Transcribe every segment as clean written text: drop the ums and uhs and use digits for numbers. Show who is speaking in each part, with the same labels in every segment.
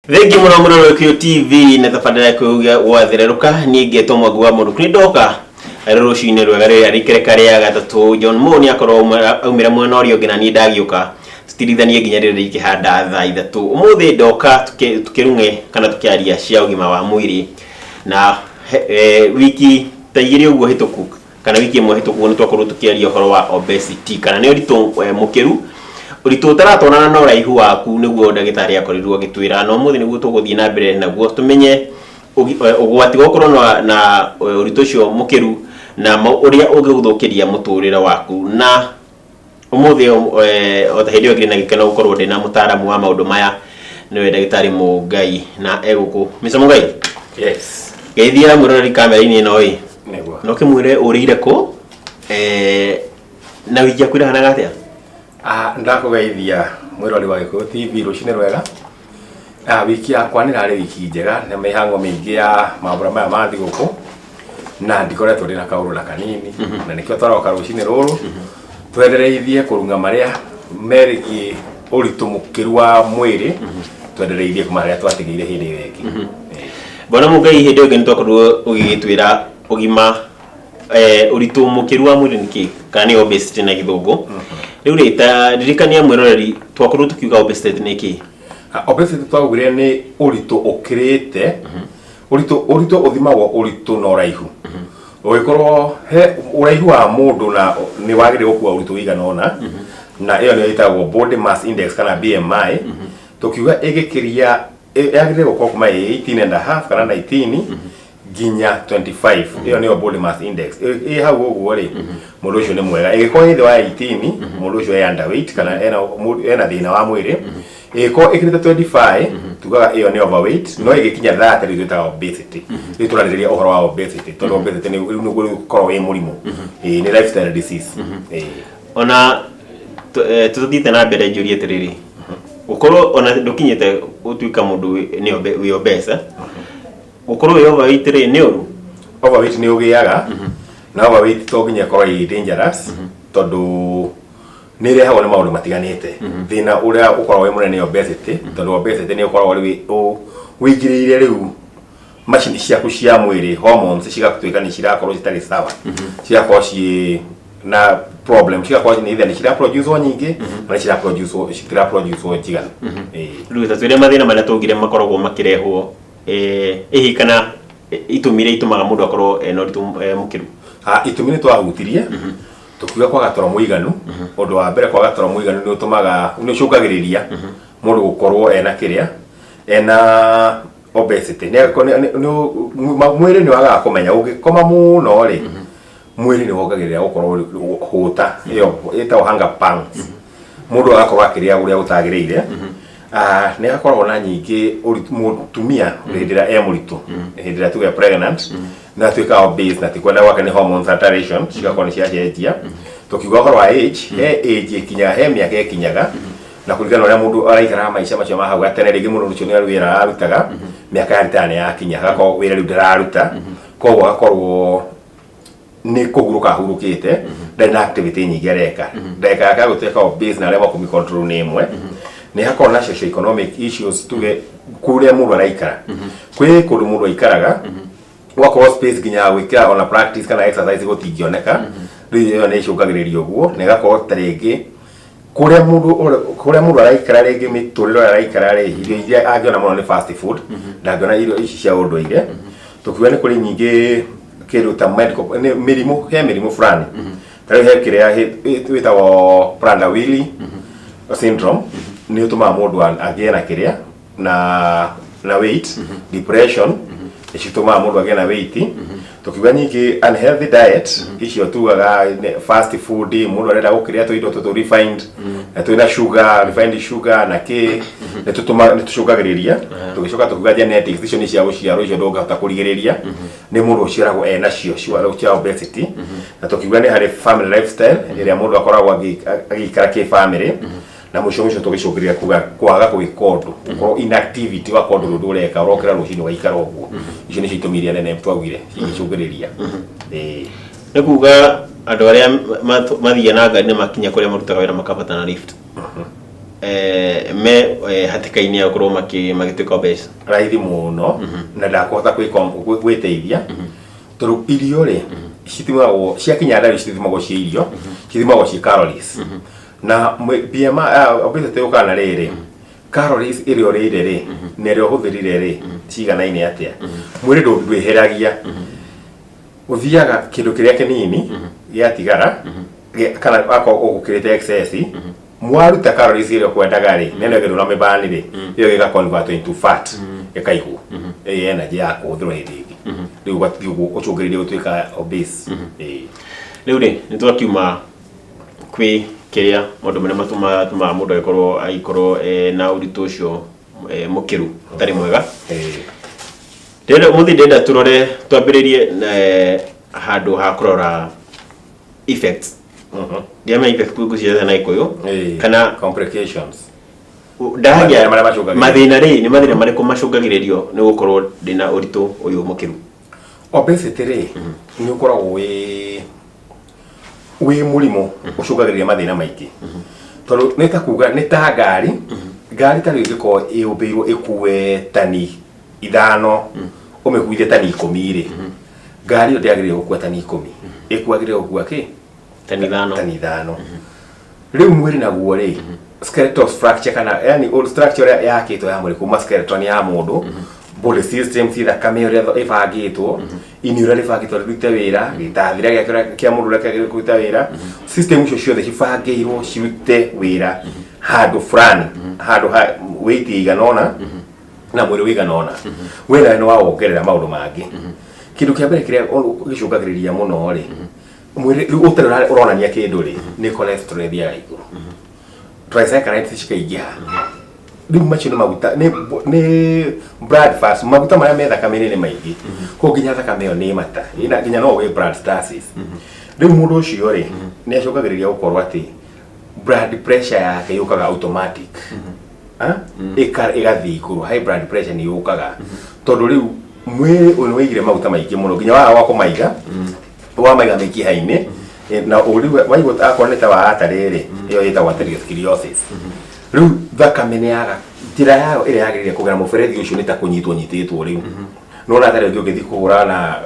Speaker 1: Thengi muno muno Royal TV na tafadhali kuuga wathereruka ninge tomwa gwa mundu kunidoka rucine rwega ri arikireka ria gatatu John Moni akorwo umira mwena urio ngina ni ndagiuka stirithanie nginya riri ikihanda thaa ithatu umuthi ndoka tukirunge kana tukiaria cia ugima wa mwiri na wiki ta igiri uguo hituku kana wiki imwe hituku ni twakorwo tukiaria horo wa obesity kana ni uritu mukiru uritu taratona na uraihu waku niguo ndagitari akorirwo gitwira no muthi niguo tuguthie na mbere naguo tumenye ugwati gokorwo na uritu cio mukiru na uria ugiguthukiria muturire waku na umuthi otahidio ngina gikena gukorwo ndina mutaaramu wa maundu maya niwe ndagitari Mungai na eguku Mr. Mungai.
Speaker 2: Yes.
Speaker 1: Geithia murori kamera-ini ino ii
Speaker 2: Niguo.
Speaker 1: no kimwire urire ku na wiki yaku irahana gatia?
Speaker 2: Ndakugeithia mwirori wa Gikuyu TV rucine rwega. Wiki yakwa ni rari wiki njega na mihango mingi ya mambura maya ma thiguku na ndikoretwo ndina kaurura kanini na nikio twaroka rucine ruru twendereithie kurunga maria merigi uritu mukiru wa mwiri twendereithie kumaria twatigire hindi iyo ingi.
Speaker 1: Bona Mungai hindi iyo twakorwo ugigitwira ugima uritu mukiru wa mwiri niki kana ni obesity na githungu riu rita ririkania mwiroreri twakorwo tukiuga obesity niki?
Speaker 2: Obesity twagwire ni uritu ukirite uritu uthimagwo uritu na uraihu ugikorwo he uraihu wa mundu na ni wagire gukua uritu igana ona na iyo ni yitagwo body mass index kana BMI tukiuga igikiria yagire gukua kuma 18.5 kana 19 ginya 25 iyo ni body mass index hau uguo ri mundu ucio ni mwega igikorwo ithe wa 18 mundu ucio e underweight kana ena thina wa mwiri ko ikirite 25 tugaga iyo ni overweight no igikinya 30 ritwa obesity riturariria uhoro wa obesity tondu obesity ni korwo wi murimu ni lifestyle disease
Speaker 1: ona tuthiite na mbere njurie tiriri ukorwo ona ndukinyite utuika mundu ni wi obese ukorwo wi overweight ri ni uru
Speaker 2: overweight ni ugiaga na overweight to nginya korwo i dangerous tondu ni rehawo ni maundu matiganite thina uria ukorwo wi munene obesity tondu obesity ni ukorwo wigiriire riu machine ciaku cia mwiri hormones cigatuika ni cirakorwo citari sawa cirakorwo ci na problem cirakorwo ni ithe ni cira produce nyingi na cira produce njiganu
Speaker 1: riu tatwire mathina maria tugire makoragwo makirehwo kana itumire itumaga mundu akorwo no ritu mukiru
Speaker 2: itumire twahutirie tukiuga kwaga toro muiganu undu wa mbere kwaga toro muiganu ni utumaga ni ucungagiriria mundu gukorwo ena kiria ena obesity mwiri ni waga kumenya ugikoma muno ri mwiri ni wongagirira gukorwo huta iyo itaho hunger pangs mundu agakorwo akiria uria utagiriire ni akorwo na nyingi mutumia hindira muritu hindira tuge pregnant na tuika obese na tikwenda gwake ni hormones alteration cigakorwo ni ciacenjia tukiuga horo wa age age ikinyaga he miaka ikinyaga na kuringana uria mundu araikara maisha macio ma hau gatene ringi mundu ucio ni wira arutaga miaka ya ritani yakinya gakorwo wira riu ndararuta koguo gakorwo ni kuguruka hurukite ndari na activity nyingi areka ndeka yake guteka obese na aria kumi control ni imwe ni hakorwo na socio economic issues tuge kuria mundu araikara kwi kundu mundu aikaraga wakorwo space ginya gwikira ona practice kana exercise gutingioneka riyo ni icungagiriria uguo ni gakorwo taringi kuria mundu araikara ringi mituriro araikara ri irio iria angiona muno ni fast food ndangiona irio ici cia unduire tukiuga ni kuri nyingi kindu ta medical mirimu fulani tari he kiria witagwo Prader-Willi syndrome ni utumaga mundu agie na kiria na weight depression icitumaga mundu agie na weight tukiuga nyingi unhealthy diet icio tugaga fast food mundu arenda gukiria tu indo tu refined na tu na refined sugar na ki ni tucungagiriria tugicoka tukiuga genetics icio ni cia guciarwo icio ndungahota kurigiriria ni mundu uciaragwo ena cio cia obesity na tukiuga ni hari family lifestyle iria mundu akoragwo agikara ki family na mwisho tugicungirira kwaga kugikondu ukorwo inactivity wa kondu rundu ureka urokera rucini waikara uguo icio ni citumiria nene twagwire cigicungiriria
Speaker 1: ni kuga andu aria mathie na ngari ni makinya kuria marutaga wira makabatana lift me hatikaini ya kuroma magituika obese
Speaker 2: raithi muno na ndakota gwiteithia toru irio ri citimagwo cia kinya ndari citimagwo cia irio citimagwo cia calories na BMI obesity ukana riri calories irio riri ri nerio huthirire ri ciganaine atia mwiri ndwiheragia uthiaga kindu kiria kinini giatigara kana ukirite excess mwaruta calories irio kwendaga ri nene giru na mibani ri iyo giga convert into fat ikaihu energy yako uthiro hindi riu gwathiu ucungiririe gutuika obese
Speaker 1: riu ri nitwakiuma kwi kiria maundu maria matuma mundu aikorwo na uritu ucio mukiru tari mwega rero muthi ndenda turore twambiririe handu ha kurora effects diama effect kugucia na ikoyo kana
Speaker 2: complications
Speaker 1: ndagia mathina ri ni mathina mariko macungagiririo ni gukorwo ndina uritu uyu mukiru
Speaker 2: obesity ri ni ukoragwo wi murimo ucungagiriria mathina maingi tondu nita kuga ni ta ngari ta ngiko iumbirwo ikue tani 5 umekuithia tani 10 ri ngari ndiagiririe gukua tani 10 ikuagire gukua ki
Speaker 1: tani 5
Speaker 2: riu mwiri naguo ri skeletal fracture kana yani old structure yakitwo ya mwiri kuma skeleton ya mundu body system thitha kamera ifagitwo inura rifagitwo rute wira gitathira gya kia mundu reke kuruta wira system icio ciothe cibangirwo cirute wira handu fulani handu weight iganona na mwiri wiganona wira no waongerera maundu mangi kindu kia mbere kiria gicungagiriria muno ri mwiri utarora uronania kindu ri ni cholesterol thia iguru triglycerides cikaingiha riu macio ni maguta ni blood fats maguta maria me thakame ni maingi ko nginya thakame yo ni mata ina nginya no we blood stasis riu mundu ucio ri ni acungagiriria gukorwo ati blood pressure yake yukaga automatic igathi iguru high blood pressure ni yukaga tondu riu mwiri uyu wigire maguta maingi muno nginya wa kumaiga wa maiga mikiha-ini na uri waigua akoneta wa atariri iyo yetagwo atherosclerosis riu thakame ni yaga njira yayo iri yagiririe kugera muberethi ucio ni ta kunyititwo riu nona atari ngi ugithi kugura na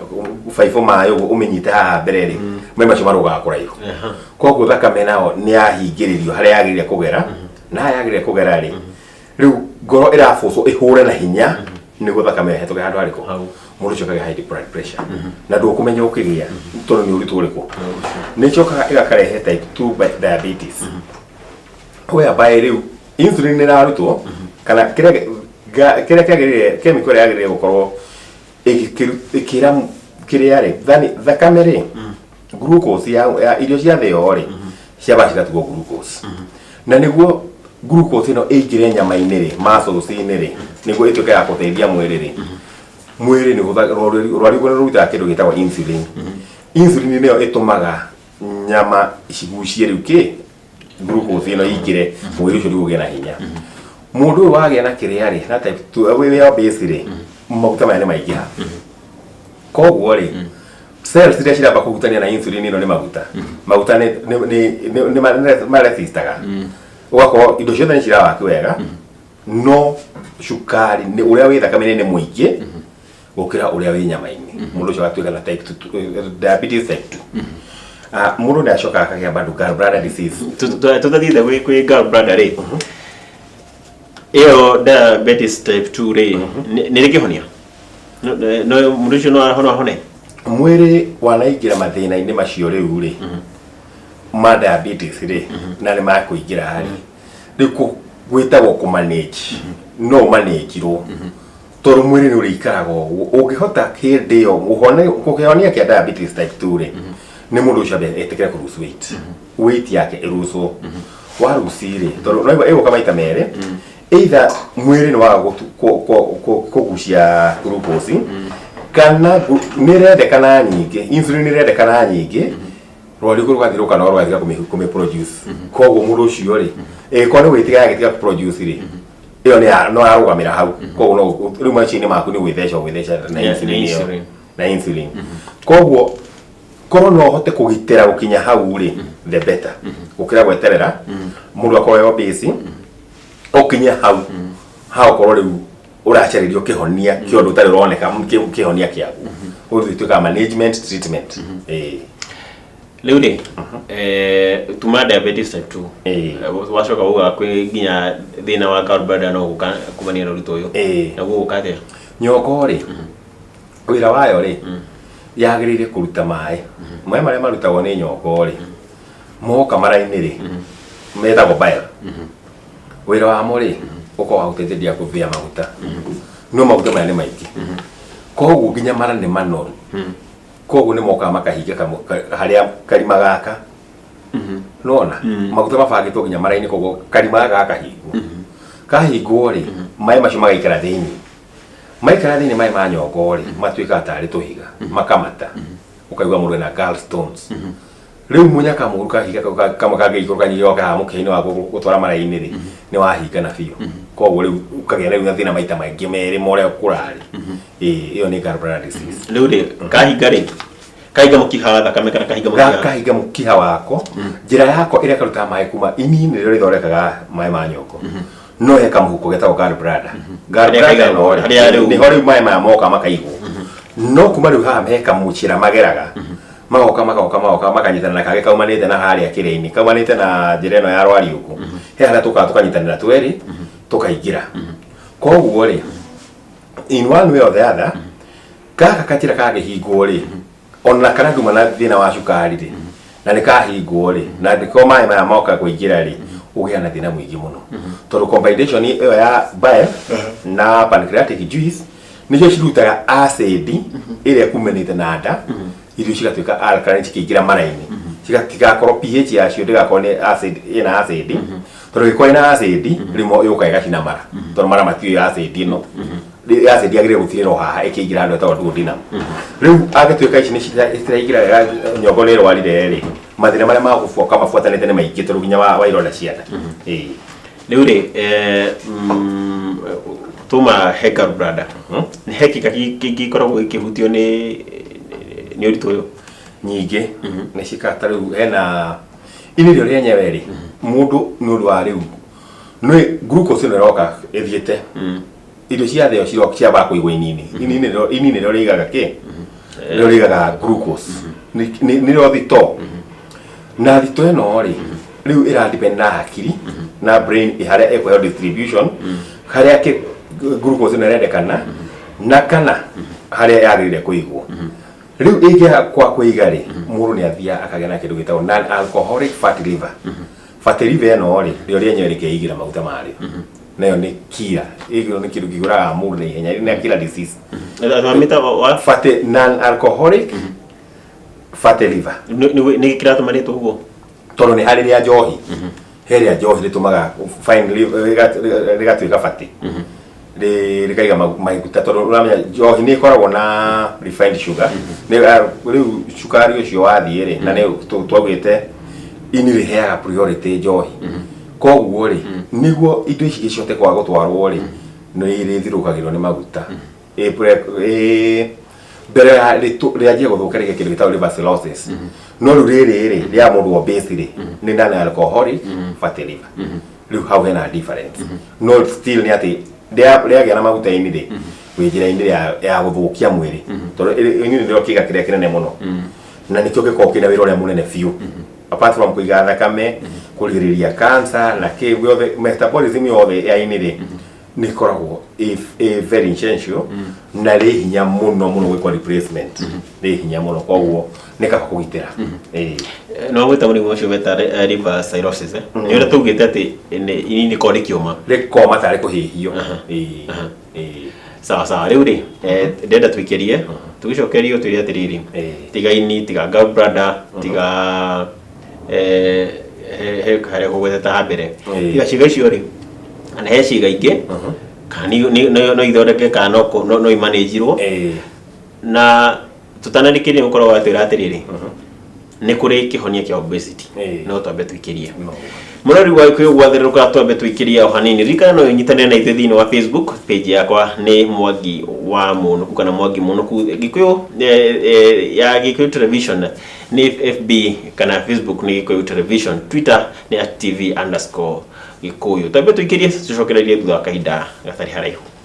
Speaker 2: faifo mayo umenyita haha mbere ri mai macio marugaga kuraihu koguo thakame nao ni yahingiririo haria yagiririe kugera na yagiririe kugera ri riu ngoro iraboco ihure na hinya niguo thakame hetoke handu hariko mundu chokaga high blood pressure na ndukumenya ukigia tondu ni uritu uriku ni chokaga igakarehe type 2 diabetes whereby riu insulin ni narutwo kana kiria kiagirire chemical yagirire gukorwo ikira kiria ri thakame ri glucose ya irio cia thio ri ciabacira tugo glucose na niguo glucose ino ingire nyama-ini ri muscles-ini ri niguo ituike ya kuteithia mwiri ri mwiri ni rwarigo ruta kindu gitagwo insulin insulin niyo itumaga nyama cigucie riu ki glucose ino ingire mwiri ucio riuge na hinya mundu wagia na kiria ri na type 2 we obese ri maguta maya ni maingiha koguo ri cells iria ciramba kugutania na insulin ino ni maguta ni maresistaga ugakorwo indo ciothe ni cirawaki wega no cukari ni uria wi thakame ni muingi gukira uria wi nyama-ini mundu ucio atuika na type 2 diabetes type 2 mundu ni acoka akagia bandu gallbladder disease
Speaker 1: tutathithe kwi gallbladder ri iyo diabetes type 2 ri ni rikihonia no mundu ucio no hone
Speaker 2: mwiri wanaingira mathina-ini macio riu ri ma diabetes ri na ni makuingira hari riku gwitagwo ku manage no manage ro toru mwiri ni urikaraga ungihota hindi yo uhone kukihonia kia diabetes type 2 ri ni mundu ucio etikira ku lose weight yake iruso wa rusiri toru no ego kama itamere either mwiri ni waga kugucia glucose kana nirendekana nyingi insulin nirendekana nyingi rwari rugathiruka no rwathira kume produce koguo mundu ucio ri ko ni witiga yagitiga produce ri iyo ni no arugamira hau koguo no riu machine maku ni witheca na insulin koguo koro no hote kugitera gukinya hau ri the better gukira gweterera mundu akorwo obese okinya hau ha ukorwo riu uracaririo kihonia kiondu tari roneka kihonia kiagu uthituka management treatment
Speaker 1: riu ri tuma diabetes type 2 wacoka uga kwi nginya thina wa gallbladder no kumania na urito uyu naguo ukate
Speaker 2: nyongo ri wira wayo ri yagirire kuruta mai maria marutagwo ni nyongo ri moka mara-ini ri metagwo bile wira wa mo ri uko hautetheria kuvia maguta no maguta maya ni maingi koguo nginya mara ni manoru koguo ni moka makahinga haria karima gaka nona maguta mabangitwo nginya mara-ini koguo karima gaka kahingwo ri mai macio magaikara thiini maikara thiini mai ma nyongo ri matuika tari tuhiga makamata ukaigua mundu na gallstones riu munyaka muru kahiga kama kageikuru kanyiyo ka mukeini wa gutwara mara-ini ri ni wahinga na biu koguo riu ukagia na thina maita maingi meri more kurari iyo ni gallbladder disease
Speaker 1: riu ri kahiga mukiha thakame kana kahiga
Speaker 2: mukiha wako njira yako ire karuta mai kuma ini ni ri thorekaga mai ma nyongo no heka muhuko getagwo gallbladder no ni hori mai ma moka makaigwo no kuma riu haha heka muchira mageraga magoka makanyitana na kage kaumanite na haria kire-ini kaumanite na njira ino ya rwari uku he haria tukanyitanira tweri tukaigira koguo ri in one way or the other kaka katira kagihingwo ri ona kana nduma na thina wa cukari ri na ni kahingwo ri na ndiko mai maya moka kuingira ri ugia na thina mwingi muno tondu combination iyo ya bile na pancreatic juice nicio cirutaga acid iria kumenite na nda irio cigatuika alkaline cikiingira mara-ini cigatigakorwo pH yacio ndigakorwo ni acid ina acid tondu gikorwo ina acid rimo yuka igacina mara tondu mara matiyo acid ino acid yagire gutirira haha ikiingira andu etagwo duodenum riu agituika ici ni citiraingira nyongo ni rwarire ri mathina maria magubuoka mabuatanite ni maingi tondu nginya wa ironda cia nda
Speaker 1: riu ri tuma he gallbladder ni hekika gikoragwo ikihutio ni uritu uyu
Speaker 2: nyingi ni cikata riu hena inirio ryenyewe ri mundu ni undu wa riu no glucose no roka ethiete irio cia thio ciaba kuigwa ini ro rigaga ki ro rigaga glucose ni ro thito na thito eno ri riu ira depend na hakiri na brain haria eko distribution haria ki glucose no rendekana na kana haria yagirire kuigwo riu igia kwa kuiga ri muru ni athia akagena na kindu gitagwo non alcoholic fatty liver fatty liver eno ri rio ryenyewe rikeigira maguta mari nayo ni kira igiro ni kindu kiguraga muru ni ihenya ni kira disease fatty non alcoholic fatty liver
Speaker 1: ni kira tumarito hugo
Speaker 2: tondu ni hari ria njohi heria njohi ritumaga fine liver rigatuika fatty rikaiga maiguta tondu uramenya njohi ni ikoragwo na refined sugar ni riu cukari ucio wathie ri na ni twagwite ini riheaga priority njohi koguo ri niguo indo ici giciote kwa gutwarwo ri ni ithirukagirwo ni maguta mbere rianjia guthuka rige kindu gitagwo liver cirrhosis no riu riri ri ria mundu obese ri ni non alcoholic fatty liver riu hau hena difference no still ni ati riagia na maguta ini ri wi njira-ini ya guthukia mwiri tondu ini ndio kiga kiria kinene muno na nikio gikorwo kina wira uria munene biu apart from kuiga thakame kurigiriria cancer na kiwe metabolism yothe ya ini ri ni koragwo very essential na ri hinya muno gwikwa replacement ri hinya muno koguo ni kaba kugitira
Speaker 1: no gwita muri mwocio beta liver cirrhosis ni ura tugite ati ini ni kori kioma
Speaker 2: koma tari kuhihio
Speaker 1: sawa riu ri ndenda twikirie tugicokerio turi atiriri tiga ini tiga gallbladder tiga he kare kugweta habere tiga ciga icio ri ana he ciga ingi kani no ithondeke kana no imanage ro na tutanarikirie ukorwo atira atiriri nä kå rä kä honia kä obesity no twambe tå ikä rie må rori wa kä gwatherå twambe tå ikä ria o hanini rikana no nyitane na ithuä thä-inä wa Facebook page yakwa nä Mwangi wa Munuku kana Mwangi Munuku Gikuyu ya Gikuyu Television nä FB kana Facebook nä Gikuyu Television Twitter nä @TV_Gikuyu twambe tå ikä rie tå cokererie thutha wa kahinda gatarä haraihu.